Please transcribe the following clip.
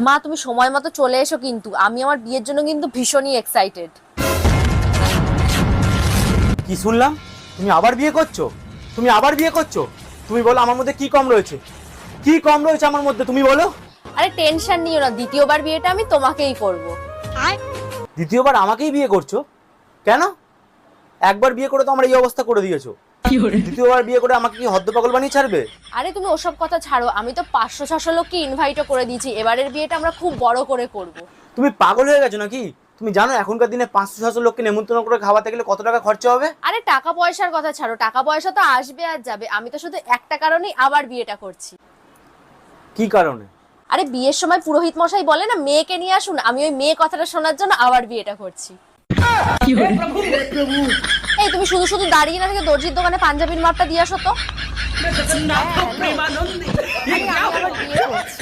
মা তুমি সময় মতো চলে এসো, কিন্তু আমি আমার বিয়ের জন্য কিন্তু ভীষণই এক্সাইটেড। কি শুনলাম? তুমি আবার বিয়ে করছো? তুমি আবার বিয়ে করছো? তুমি বলো আমার মধ্যে কি কম রয়েছে? কি কম রয়েছে আমার মধ্যে তুমি বলো? আরে টেনশন নিও না, দ্বিতীয়বার বিয়েটা আমি তোমাকেই করব। দ্বিতীয়বার আমাকেই বিয়ে করছো? কেন? একবার বিয়ে করে তো আমার এই অবস্থা করে দিয়েছো। দ্বিতীয়বার বিয়ে করে আমাকে কি হদ্দ পাগল বানিয়ে ছাড়বে? আরে তুমি ওসব কথা ছাড়ো, আমি তো 500-600 লোককে ইনভাইটও করে দিয়েছি। এবারের বিয়েটা আমরা খুব বড় করে করব। তুমি পাগল হয়ে গেছো নাকি? তুমি জানো এখনকার দিনে 500-600 লোককে নেমন্তন্ন করে খাওয়াতে গেলে কত টাকা খরচা হবে? আরে টাকা পয়সার কথা ছাড়ো, টাকা পয়সা তো আসবে আর যাবে। আমি তো শুধু একটা কারণেই আবার বিয়েটা করছি। কি কারণে? আরে বিয়ের সময় পুরোহিত মশাই বলে না মেয়েকে নিয়ে আসুন, আমি ওই মেয়ে কথাটা শোনার জন্য আবার বিয়েটা করছি। এই তুমি শুধু শুধু দাঁড়িয়ে না থেকে দর্জির দোকানে পাঞ্জাবির মাপটা দিয়ে আসো তো। আরে আমি আবার বিয়ে করছি।